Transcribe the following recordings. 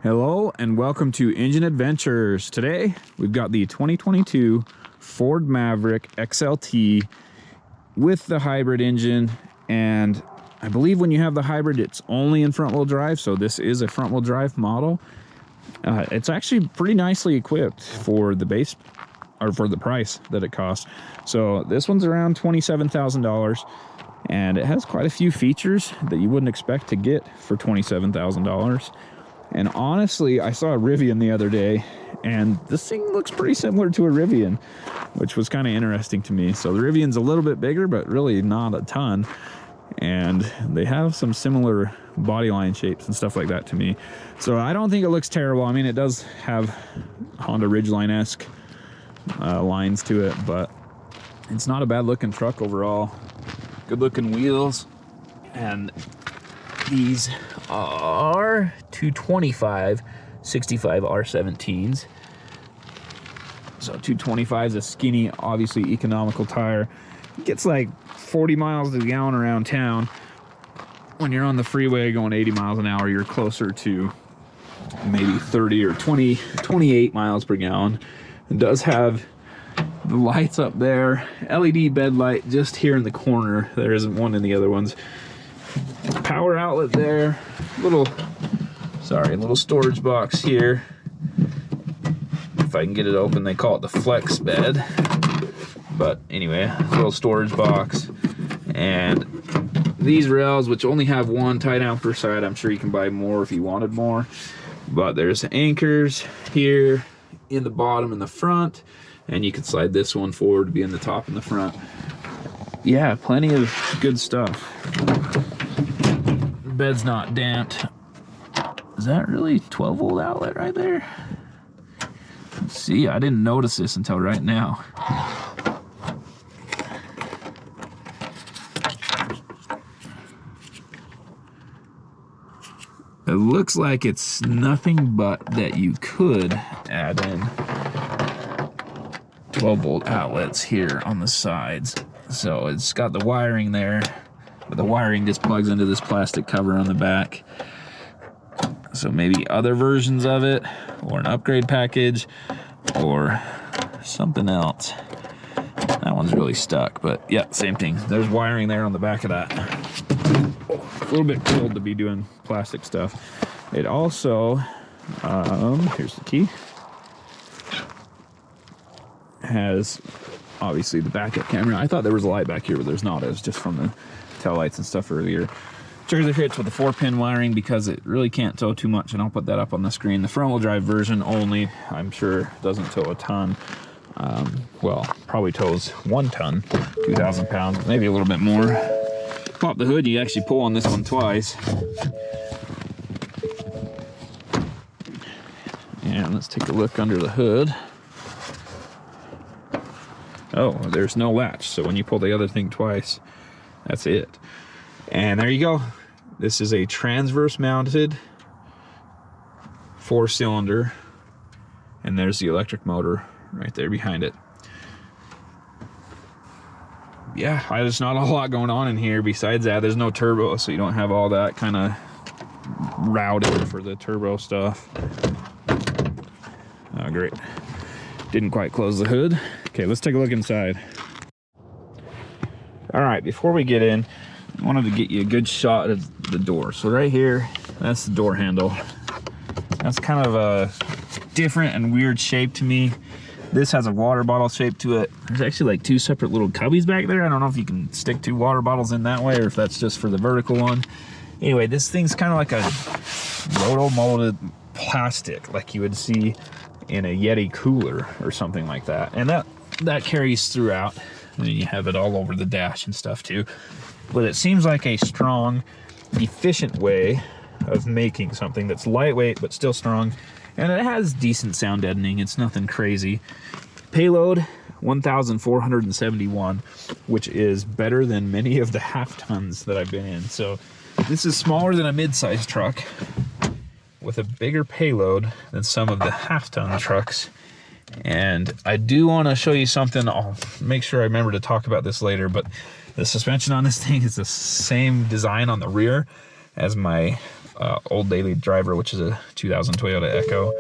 Hello and welcome to Engine Adventures. Today we've got the 2022 Ford Maverick XLT with the hybrid engine, and I believe when you have the hybrid it's only in front wheel drive, so this is a front wheel drive model. It's actually pretty nicely equipped for the base, or for the price that it costs. So this one's around $27,000 and it has quite a few features that you wouldn't expect to get for $27,000. And honestly, I saw a Rivian the other day, and this thing looks pretty similar to a Rivian, which was kind of interesting to me. So the Rivian's a little bit bigger, but really not a ton. And they have some similar body line shapes and stuff like that to me. So I don't think it looks terrible. I mean, it does have Honda Ridgeline-esque lines to it, but it's not a bad looking truck overall. Good looking wheels, and these are 225 65 R17s. So 225 is a skinny, obviously economical tire. It gets like 40 miles to the gallon around town. When you're on the freeway going 80 miles an hour, you're closer to maybe 30 or 28 miles per gallon. It does have the lights up there, LED bed light just here in the corner. There isn't one in the other ones. Power outlet there, little storage box here. If I can get it open, they call it the flex bed, but anyway, little storage box. And these rails, which only have one tie down per side, I'm sure you can buy more if you wanted more, but there's anchors here in the bottom and the front, and you can slide this one forward to be in the top and the front. Yeah, plenty of good stuff. Bed's not damped. Is that really 12 volt outlet right there? Let's see, I didn't notice this until right now. It looks like it's nothing but that you could add in 12 volt outlets here on the sides. So it's got the wiring there, but the wiring just plugs into this plastic cover on the back. So maybe other versions of it, or an upgrade package, or something else. That one's really stuck, but yeah, same thing. There's wiring there on the back of that. A little bit cold to be doing plastic stuff. It also, here's the key, has obviously the backup camera. I thought there was a light back here, but there's not. It was just from the tail lights and stuff earlier. Trailer hitch with the 4-pin wiring because it really can't tow too much, and I'll put that up on the screen. The front wheel drive version only, I'm sure, doesn't tow a ton. Well, probably tows 1 ton, 2,000 pounds, maybe a little bit more. Pop the hood, you actually pull on this one twice. And let's take a look under the hood. Oh, there's no latch, so when you pull the other thing twice, that's it. And there you go. This is a transverse mounted 4-cylinder, and there's the electric motor right there behind it. Yeah, there's not a whole lot going on in here besides that. There's no turbo, so you don't have all that kind of routed for the turbo stuff. Oh, great. Didn't quite close the hood. Okay, let's take a look inside. All right, before we get in, I wanted to get you a good shot of the door. So right here, that's the door handle. That's kind of a different and weird shape to me. This has a water bottle shape to it. There's actually like 2 separate little cubbies back there. I don't know if you can stick 2 water bottles in that way or if that's just for the vertical one. Anyway, this thing's kind of like a roto-molded plastic like you would see in a Yeti cooler or something like that. And that carries throughout. And then you have it all over the dash and stuff too. But it seems like a strong, efficient way of making something that's lightweight but still strong. And it has decent sound deadening. It's nothing crazy. Payload 1,471, which is better than many of the half tons that I've been in. So this is smaller than a mid-sized truck with a bigger payload than some of the half-ton trucks. And I do want to show you something. I'll make sure I remember to talk about this later, but the suspension on this thing is the same design on the rear as my old daily driver, which is a 2000 Toyota Echo.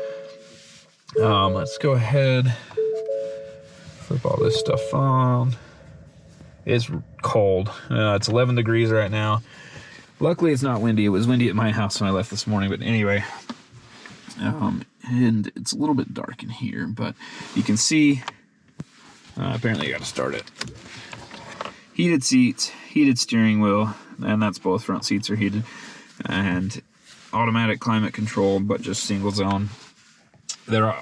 Let's go ahead, flip all this stuff on. It's cold. It's 11 degrees right now. Luckily it's not windy. It was windy at my house when I left this morning, but anyway. And it's a little bit dark in here, but you can see, apparently I got to start it. Heated seats, heated steering wheel, and that's both front seats are heated, and automatic climate control, but just single zone. There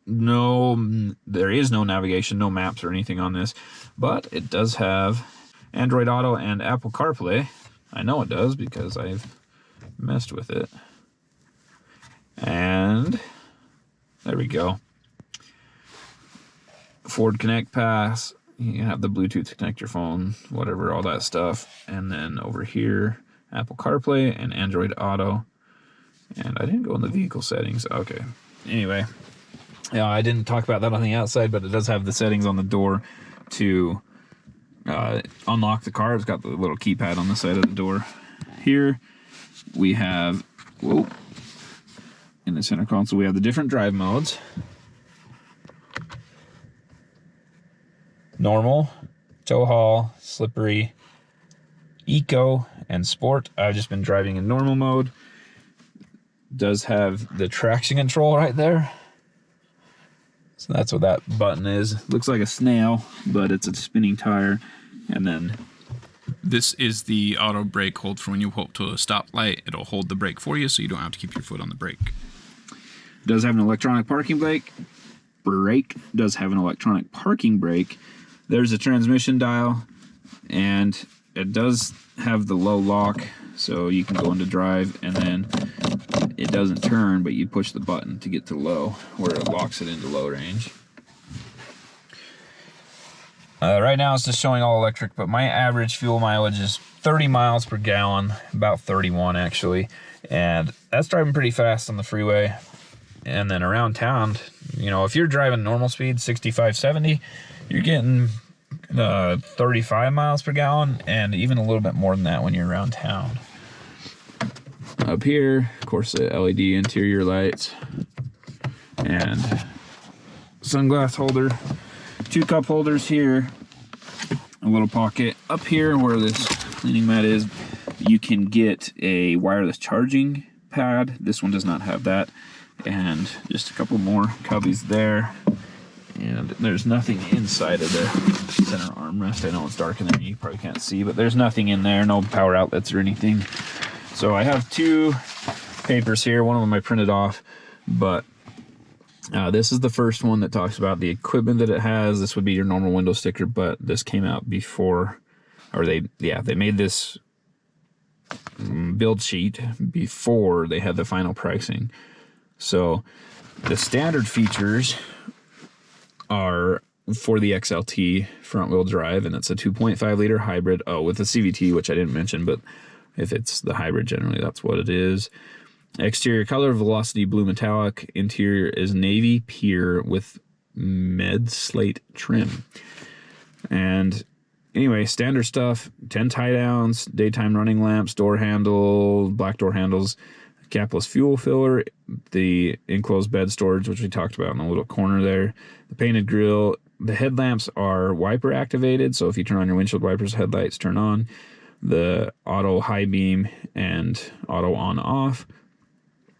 is no navigation, no maps or anything on this, but it does have Android Auto and Apple CarPlay. I know it does because I've messed with it. And there we go. Ford Connect Pass. You have the Bluetooth to connect your phone, whatever, all that stuff. And then over here, Apple CarPlay and Android Auto. And I didn't go in the vehicle settings. Okay. Anyway, yeah, I didn't talk about that on the outside, but it does have the settings on the door to unlock the car. It's got the little keypad on the side of the door. Here we have, whoa, in the center console, we have the different drive modes. Normal, tow haul, slippery, eco, and sport. I've just been driving in normal mode. Does have the traction control right there. So that's what that button is. Looks like a snail, but it's a spinning tire. And then this is the auto brake hold for when you pull up to a stoplight. It'll hold the brake for you so you don't have to keep your foot on the brake. Does have an electronic parking brake. Does have an electronic parking brake. There's a transmission dial, and it does have the low lock, so you can go into drive, and then it doesn't turn, but you push the button to get to low, where it locks it into low range. Right now it's just showing all electric, but my average fuel mileage is 30 miles per gallon, about 31 actually, and that's driving pretty fast on the freeway. And then around town, you know, if you're driving normal speed, 65, 70, you're getting 35 miles per gallon, and even a little bit more than that when you're around town. Up here, of course, the LED interior lights and sunglass holder, 2 cup holders here, a little pocket up here where this cleaning mat is. You can get a wireless charging pad. This one does not have that. And just a couple more cubbies there, and there's nothing inside of the center armrest. I know it's dark in there, you probably can't see, but there's nothing in there, no power outlets or anything. So I have 2 papers here. One of them I printed off, but this is the first one that talks about the equipment that it has. This would be your normal window sticker, but this came out before, or they made this build sheet before they had the final pricing. So the standard features are for the XLT front wheel drive, and it's a 2.5 liter hybrid. Oh, with the CVT, which I didn't mention, but if it's the hybrid, generally that's what it is. Exterior color, Velocity blue metallic. Interior is navy pear with med slate trim. And anyway, standard stuff, 10 tie downs, daytime running lamps, door handle, black door handles, capless fuel filler, the enclosed bed storage, which we talked about in the little corner there, the painted grille. The headlamps are wiper activated, so if you turn on your windshield wipers, headlights turn on. The auto high beam and auto on off,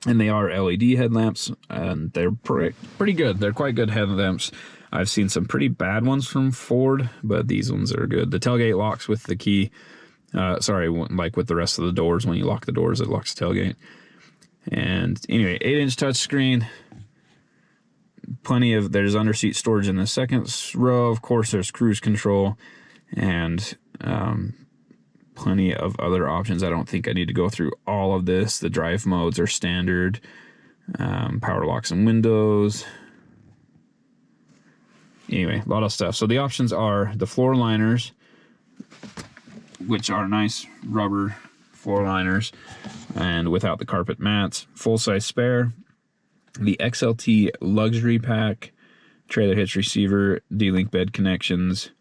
and they are LED headlamps, and they're pretty good. They're quite good headlamps. I've seen some pretty bad ones from Ford, but these ones are good. The tailgate locks with the key. Like with the rest of the doors, when you lock the doors, it locks the tailgate. And anyway, 8-inch touchscreen. There's underseat storage in the second row. Of course, there's cruise control and plenty of other options. I don't think I need to go through all of this. The drive modes are standard. Power locks and windows. Anyway, a lot of stuff. So the options are the floor liners, which are nice rubber floor liners and without the carpet mats. Full-size spare, the XLT luxury pack, trailer hitch receiver, D-Link bed connections,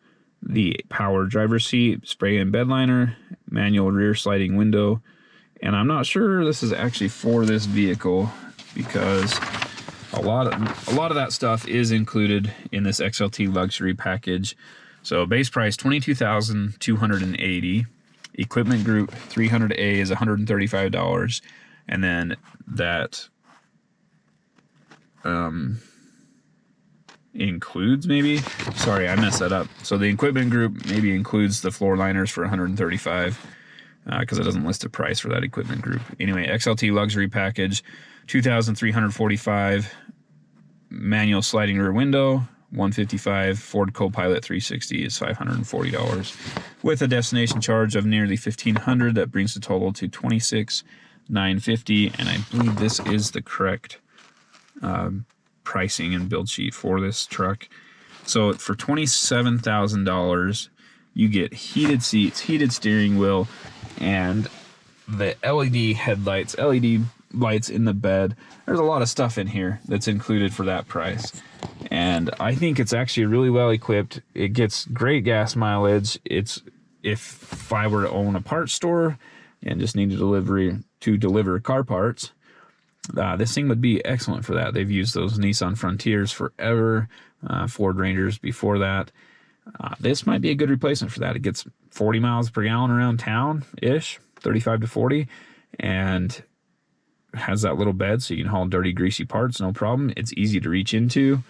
the power driver's seat, spray-in bed liner, manual rear sliding window, And I'm not sure this is actually for this vehicle because a lot of that stuff is included in this XLT luxury package. So base price $22,280. Equipment group 300A is $135, and then that includes, maybe, sorry, I messed that up. So the equipment group maybe includes the floor liners for $135, because it doesn't list a price for that equipment group. Anyway, XLT luxury package, $2,345. Manual sliding rear window, $155. Ford Copilot 360 is $540, with a destination charge of nearly $1,500. That brings the total to $26,950, and I believe this is the correct pricing and build sheet for this truck. So for $27,000, you get heated seats, heated steering wheel, and the LED headlights, LED lights in the bed. There's a lot of stuff in here that's included for that price, and I think it's actually really well equipped. It gets great gas mileage. It's, if I were to own a parts store and just need to deliver car parts, this thing would be excellent for that. They've used those Nissan Frontiers forever, Ford Rangers before that. This might be a good replacement for that. It gets 40 miles per gallon around town ish, 35 to 40, and has that little bed so you can haul dirty, greasy parts, no problem. It's easy to reach into.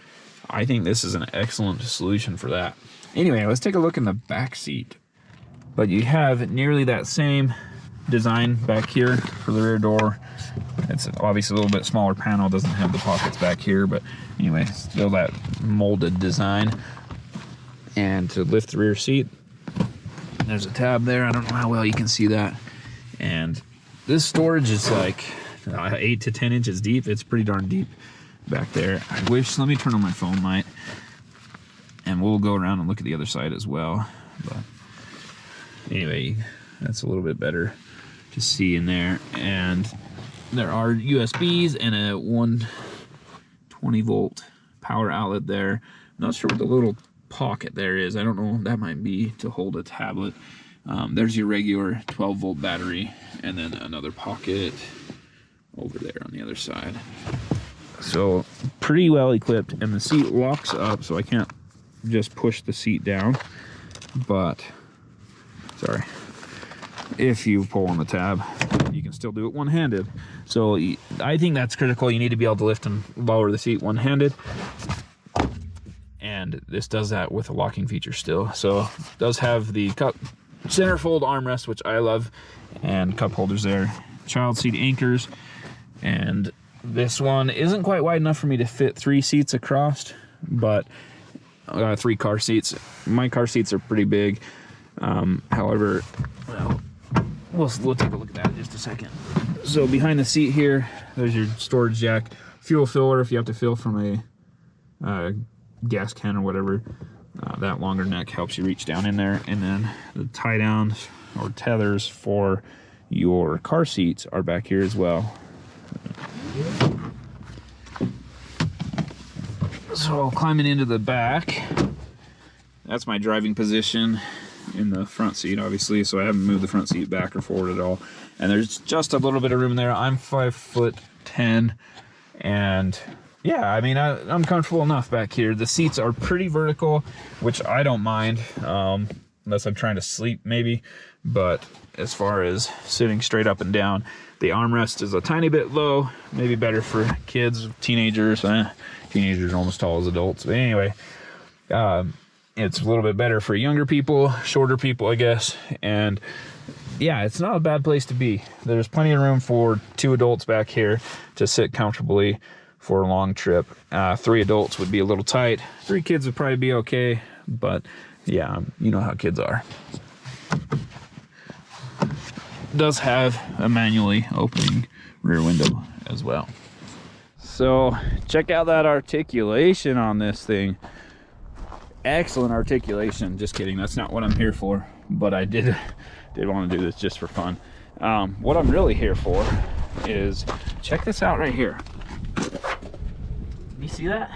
I think this is an excellent solution for that. Anyway, let's take a look in the back seat. But you have nearly that same design back here for the rear door. It's obviously a little bit smaller panel, doesn't have the pockets back here, but anyway, still that molded design. And to lift the rear seat, there's a tab there. I don't know how well you can see that. And this storage is like 8 to 10 inches deep. It's pretty darn deep back there. I wish, let me turn on my phone light and we'll go around and look at the other side as well. But anyway, that's a little bit better to see in there. And there are USBs and a 120 volt power outlet there. Not sure what the little pocket there is. I don't know, that might be to hold a tablet. There's your regular 12 volt battery, and then another pocket over there on the other side. So pretty well equipped, and the seat locks up, so I can't just push the seat down, but sorry, if you pull on the tab, you can still do it one-handed. So I think that's critical. You need to be able to lift and lower the seat one-handed, and this does that with a locking feature still. So it does have the cup centerfold armrest, which I love, and cup holders there, child seat anchors, and this one isn't quite wide enough for me to fit 3 seats across, but 3 car seats. My car seats are pretty big. However, well, we'll take a look at that in just a second. So behind the seat here, there's your storage jack, fuel filler if you have to fill from a gas can or whatever. That longer neck helps you reach down in there, and then the tie downs or tethers for your car seats are back here as well. So climbing into the back, that's my driving position in the front seat, obviously, so I haven't moved the front seat back or forward at all. And there's just a little bit of room there. I'm 5'10", and yeah, I mean, I'm comfortable enough back here. The seats are pretty vertical, which I don't mind, unless I'm trying to sleep maybe. But as far as sitting straight up and down, the armrest is a tiny bit low, maybe better for kids, teenagers. Teenagers are almost tall as adults. But anyway, it's a little bit better for younger people, shorter people, I guess. And yeah, it's not a bad place to be. There's plenty of room for 2 adults back here to sit comfortably for a long trip. 3 adults would be a little tight. 3 kids would probably be okay, but yeah, you know how kids are. It does have a manually opening rear window as well. So check out that articulation on this thing. Excellent articulation. Just kidding, that's not what I'm here for, but I did want to do this just for fun. What I'm really here for is, check this out right here. You see that?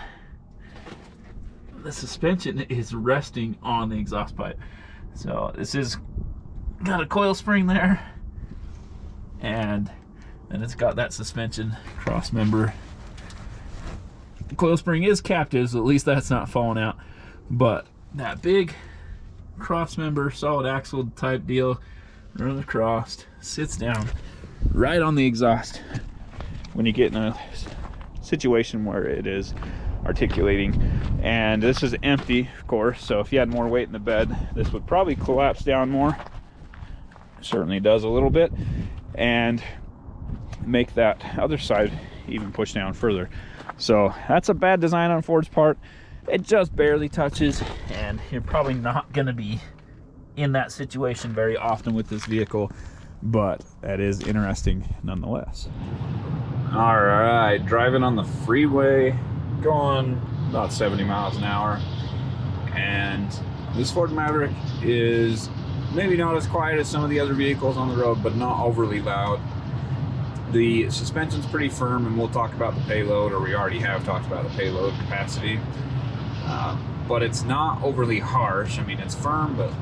The suspension is resting on the exhaust pipe. So this is got a coil spring there, And then it's got that suspension crossmember. The coil spring is captive, so at least that's not falling out. But that big crossmember solid axle type deal runs across, sits down right on the exhaust when you get in a situation where it is articulating. And this is empty, of course, so if you had more weight in the bed, this would probably collapse down more. Certainly does a little bit, and make that other side even push down further. So that's a bad design on Ford's part. It just barely touches, and you're probably not going to be in that situation very often with this vehicle, but that is interesting nonetheless. All right, driving on the freeway, going about 70 miles an hour, and this Ford Maverick is maybe not as quiet as some of the other vehicles on the road, but not overly loud. The suspension's pretty firm, and we'll talk about the payload, or we already have talked about the payload capacity, but it's not overly harsh. I mean, it's firm, but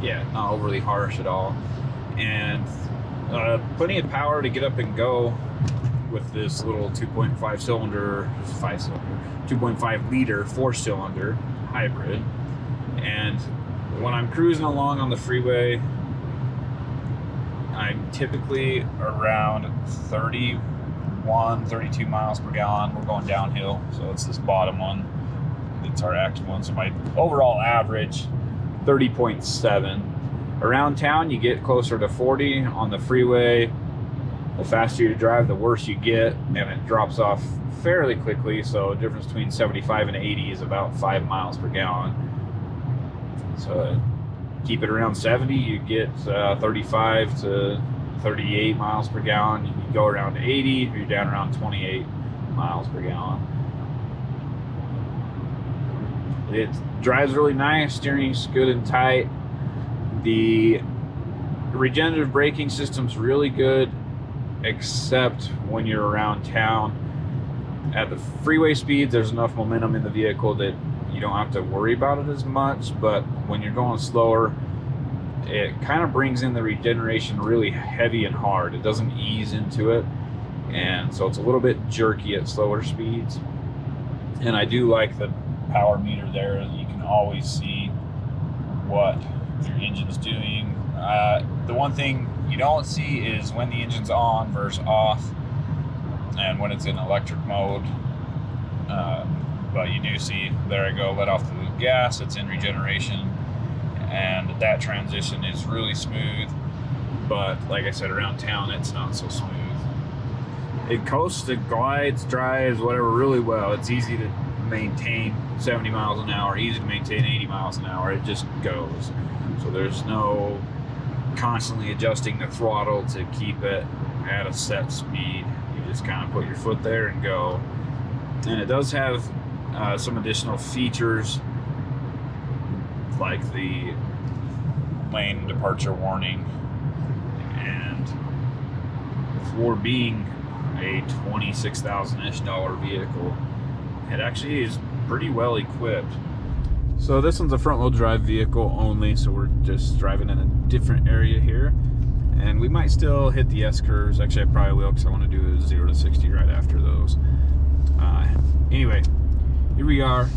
yeah, not overly harsh at all, and plenty of power to get up and go with this little 2.5 cylinder, 2.5 liter 4-cylinder hybrid. And when I'm cruising along on the freeway, I'm typically around 31, 32 miles per gallon. We're going downhill, so it's this bottom one. It's our active one. So my overall average, 30.7. Around town, you get closer to 40. On the freeway, the faster you drive, the worse you get, and it drops off fairly quickly. So the difference between 75 and 80 is about 5 miles per gallon. So keep it around 70, you get 35 to 38 miles per gallon. You can go around 80, you're down around 28 miles per gallon. It drives really nice, steering's good and tight. The regenerative braking system's really good, except when you're around town. At the freeway speeds, there's enough momentum in the vehicle that you don't have to worry about it as much, but when you're going slower, it kind of brings in the regeneration really heavy and hard. It doesn't ease into it, and so it's a little bit jerky at slower speeds. And I do like the power meter there. You can always see what your engine's doing. The one thing you don't see is when the engine's on versus off, and when it's in electric mode. But you do see, there I go, let off the gas, it's in regeneration, and that transition is really smooth. But like I said, around town, it's not so smooth. It coasts, it glides, drives, whatever, really well. It's easy to maintain 70 miles an hour, easy to maintain 80 miles an hour. It just goes. So there's no constantly adjusting the throttle to keep it at a set speed. You just kind of put your foot there and go. And it does have some additional features, like the lane departure warning, and for being a $26,000-ish vehicle, it actually is pretty well equipped. So this one's a front wheel drive vehicle only, so we're just driving in a different area here, and we might still hit the S curves. Actually, I probably will, because I want to do a 0 to 60 right after those. Anyway, here we are,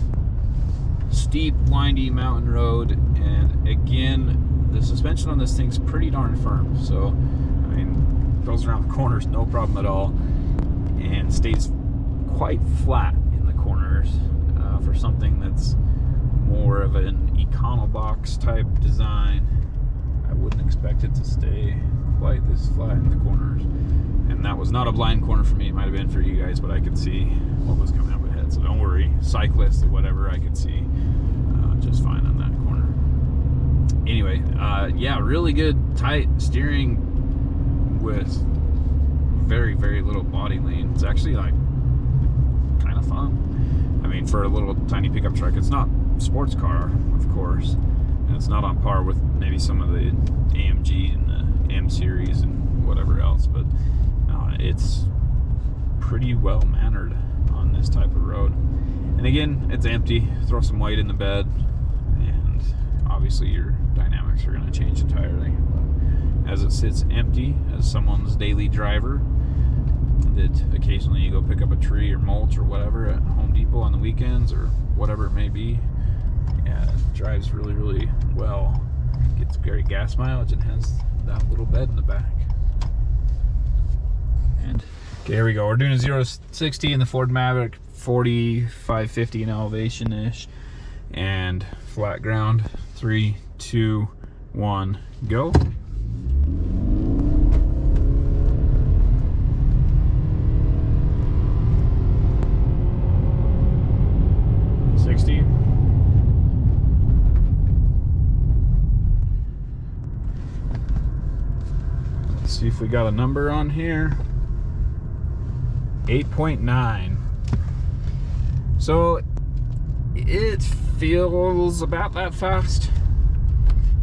steep, windy mountain road, and again, the suspension on this thing's pretty darn firm. So, I mean, goes around the corners no problem at all, and stays quite flat in the corners for something that's more of an Econobox type design. I wouldn't expect it to stay quite this flat in the corners. And that was not a blind corner for me. It might have been for you guys, but I could see what was coming up ahead. So don't worry, cyclists or whatever, I could see just fine on that corner. Anyway, yeah, really good tight steering with very, very little body lean. It's actually like kind of fun. I mean, for a little tiny pickup truck, it's not sports car, of course, and it's not on par with maybe some of the AMG and the M series and whatever else, but it's pretty well mannered on this type of road. And again, it's empty. Throw some weight in the bed, and obviously your dynamics are going to change entirely. But as it sits empty as someone's daily driver. That occasionally you go pick up a tree or mulch or whatever at Home Depot on the weekends or whatever it may be. Yeah, it drives really, really well. Gets great gas mileage and has that little bed in the back. And okay, here we go. We're doing a 0 to 60 in the Ford Maverick, 4550 in elevation-ish, and flat ground. 3, 2, 1, go. Let's see if we got a number on here. 8.9. So it feels about that fast.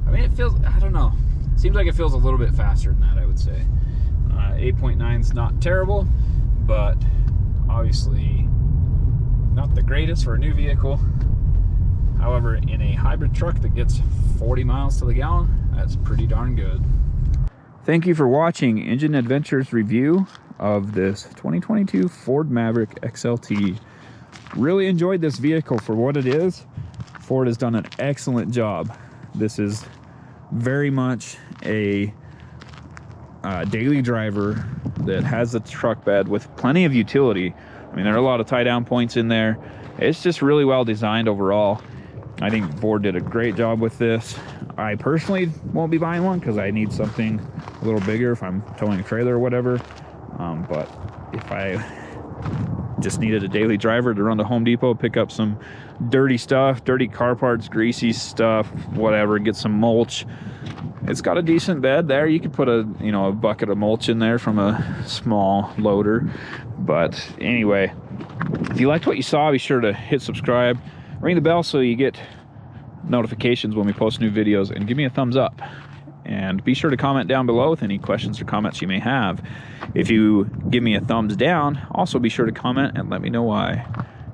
I mean, it feels, I don't know. Seems like it feels a little bit faster than that, I would say. 8.9 is not terrible, but obviously not the greatest for a new vehicle. However, in a hybrid truck that gets 40 miles to the gallon, that's pretty darn good. Thank you for watching Engine Adventures review of this 2022 Ford Maverick XLT. Really enjoyed this vehicle for what it is. Ford has done an excellent job. This is very much a daily driver that has a truck bed with plenty of utility. I mean, there are a lot of tie down points in there. It's just really well designed overall. I think Ford did a great job with this. I personally won't be buying one because I need something a little bigger if I'm towing a trailer or whatever. But if I just needed a daily driver to run to Home Depot, pick up some dirty stuff, dirty car parts, greasy stuff, whatever, get some mulch. It's got a decent bed there. You could put a bucket of mulch in there from a small loader. But anyway, if you liked what you saw, be sure to hit subscribe, ring the bell so you get notifications when we post new videos, and give me a thumbs up. And be sure to comment down below with any questions or comments you may have. If you give me a thumbs down, also be sure to comment and let me know why.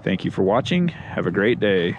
Thank you for watching. Have a great day.